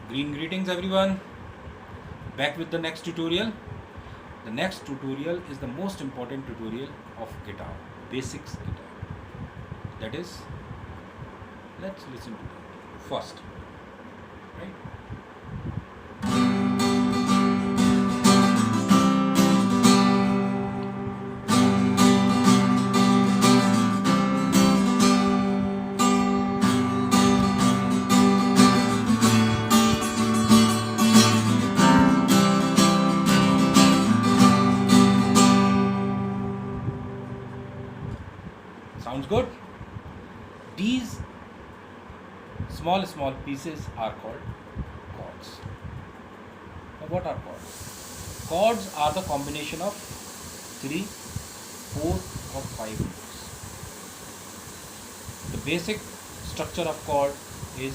Green greetings everyone, back with the next tutorial. The next tutorial is the most important tutorial of guitar, basics guitar. That is, let's listen to that first, right? Sounds good? These small pieces are called chords. Now what are chords? Chords are the combination of 3, 4 or 5 notes. The basic structure of chord is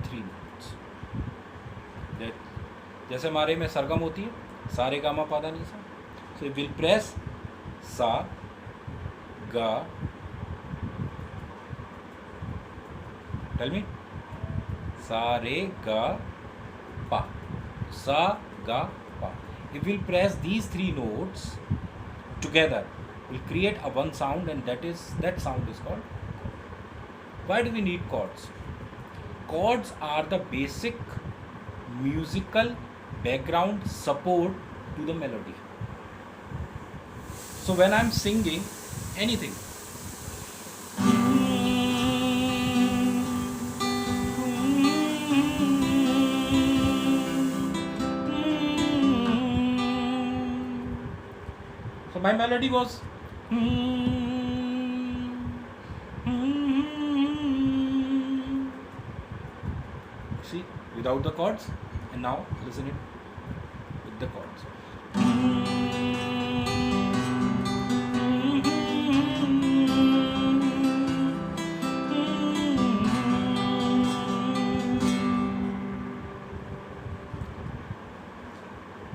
3 notes. जैसे हमारे में सरगम होती है सा रे गा मा पा धा नी सा. So we will press sa, ga. Tell me. Sa re ga pa. Sa ga pa. If we'll press these 3 notes together, we'll create a one sound, and that sound is called chord. Why do we need chords? Chords are the basic musical background support to the melody. So when I'm singing anything, so my melody was see, without the chords, and now listen it with the chords.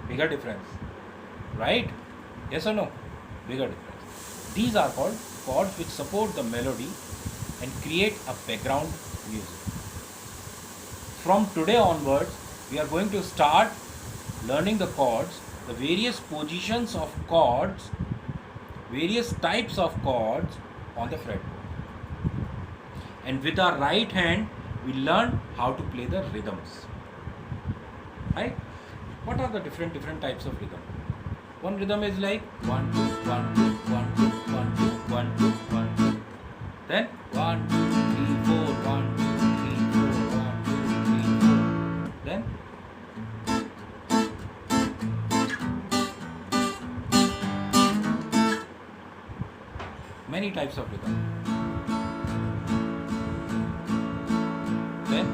Bigger difference, right? Yes or no? Bigger difference. These are called chords which support the melody and create a background music. From today onwards, we are going to start learning the chords, the various positions of chords, various types of chords on the fretboard. And with our right hand, we learn how to play the rhythms. Right? What are the different types of rhythm? One rhythm is like 1 2 1 2 1 2 1 2 1 2 1 2. Then 1 2 3 4 1 2 3 4 1 2 3 4. Then many types of rhythm. Then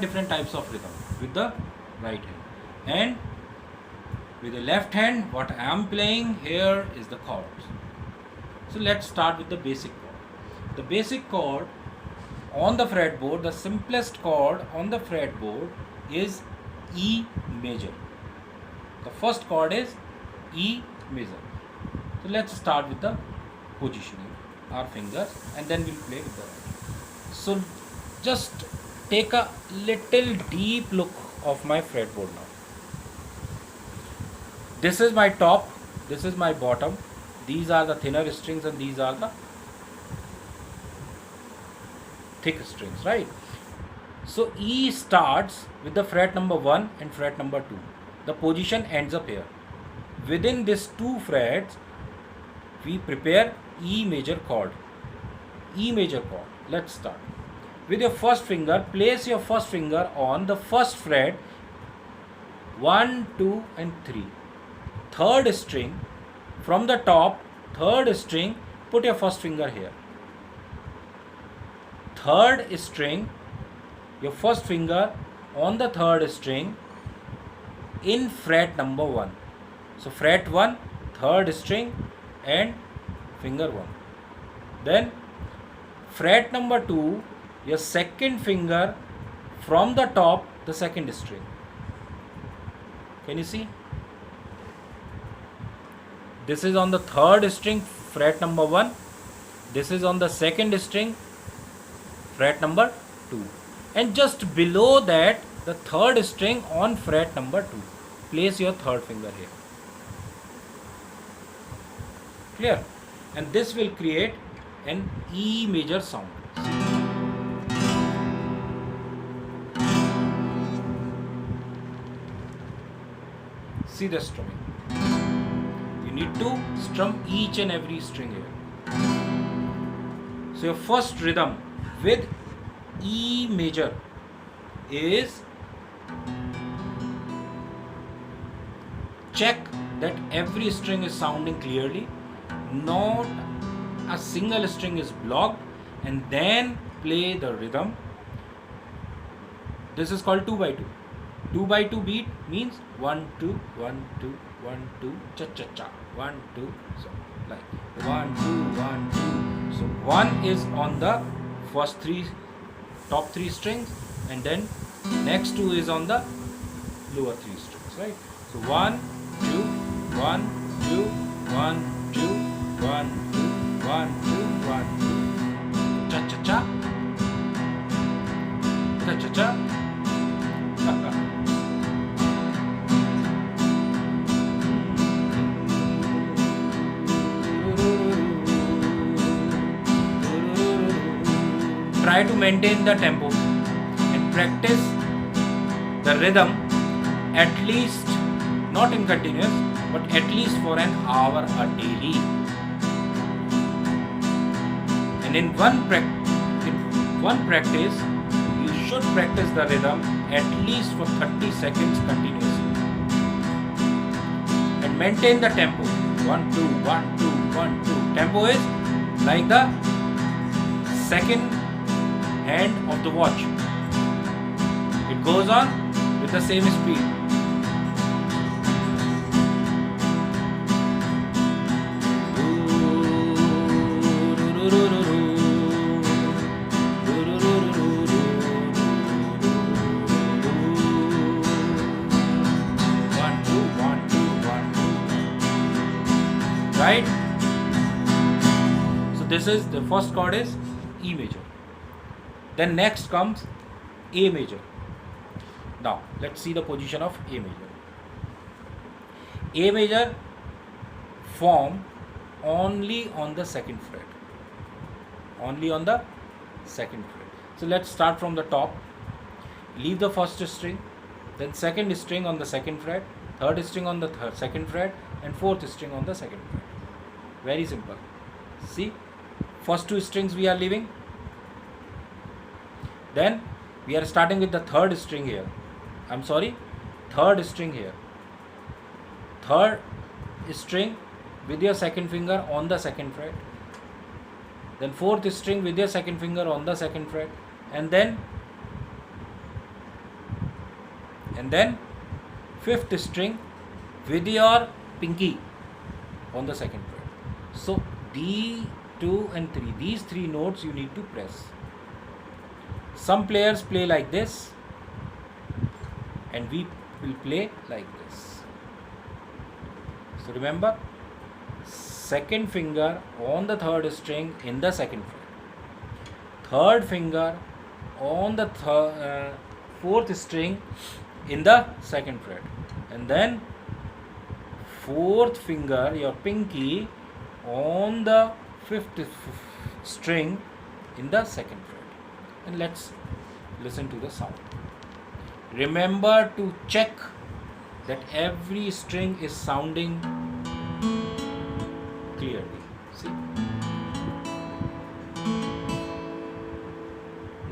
different types of rhythm with the right hand, and with the left hand what I am playing here is the chords. So let's start with the basic chord. The basic chord on the fretboard, the simplest chord on the fretboard is E major. The first chord is E major. So let's start with the positioning our fingers, and then we'll play with the right. So just take a little deep look of my fretboard now. This is my top, this is my bottom, these are the thinner strings and these are the thick strings, right? So E starts with the fret number 1 and fret number 2. The position ends up here. Within these 2 frets, we prepare E major chord. E major chord. Let's start. With your first finger, place your first finger on the first fret, 1, 2 and 3. Third string, from the top, third string, put your first finger here. Third string, your first finger on the third string in fret number 1. So fret 1, third string and finger 1. Then fret number 2, your second finger from the top, the second string. Can you see? This is on the third string, fret number 1. This is on the second string, fret number 2. And just below that, the third string on fret number 2. Place your third finger here. Clear? And this will create an E major sound. See the strumming. You need to strum each and every string here. So your first rhythm with E major is check that every string is sounding clearly, not a single string is blocked, and then play the rhythm. This is called 2 by 2. 2 by 2 beat means 1 2 1 2 1 2 cha cha cha 1 2, so like 1 2 1 2. So 1 is on the first top 3 strings, and then next 2 is on the lower 3 strings, right? So 1 2 1 2 1 2 1 2 1 2 1 2 cha cha cha cha cha cha. Try to maintain the tempo and practice the rhythm at least, not in continuous, but at least for an hour a daily. And in one practice, you should practice the rhythm at least for 30 seconds continuously. And maintain the tempo. 1 2 1 2 1 2. Tempo is like the second hand of the watch. It goes on with the same speed. Right? So this is the first chord is E major. Then next comes A major. Now let's see the position of A major. A major form only on the second fret. Only on the second fret. So let's start from the top. Leave the first string, then second string on the second fret, third string on the second fret, and fourth string on the second fret. Very simple. See, first 2 strings we are leaving. Then we are starting with the third string here. Third string here. Third string with your second finger on the second fret. Then fourth string with your second finger on the second fret. And then fifth string with your pinky on the second fret. So D, 2 and 3, these 3 notes you need to press. Some players play like this, and we will play like this. So remember, second finger on the third string in the second fret, third finger on the fourth string in the second fret, and then fourth finger, your pinky, on the fifth string in the second fret. And let's listen to the sound. Remember to check that every string is sounding clearly. See?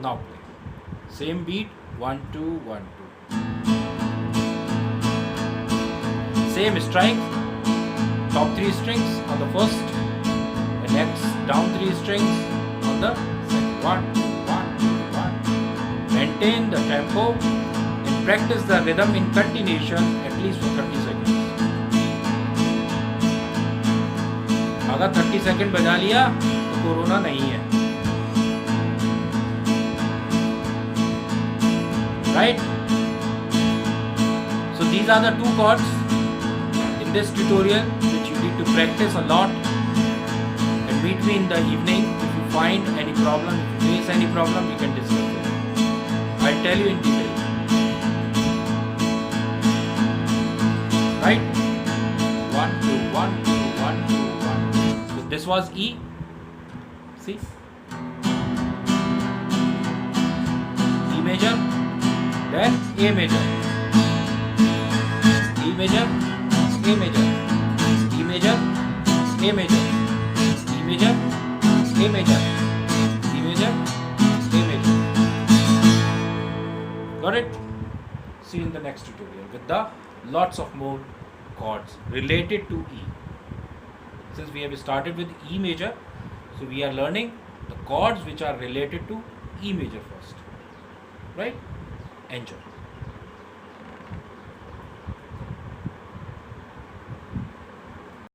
Now play. Same beat, 1 2 1 2. Same strike. Top 3 strings on the first, and next down 3 strings on the second. 1 2 1 2 1. Maintain the tempo and practice the rhythm in continuation at least for 30 seconds. अगर 30 second बजा लिया तो corona नहीं है. Right? So these are the 2 chords in this tutorial which you You need to practice a lot and meet me in the evening. If you find any problem, if you face any problem, we can discuss it. I'll tell you in detail. Right? 1, 2, 1, 2, 1, 2, 1. So this was E. See? E major, then A major. E major, A major. E major, A major. E major, A major. E major, A major. Got it? See you in the next tutorial with the lots of more chords related to E. Since we have started with E major, so we are learning the chords which are related to E major first. Right? Enjoy.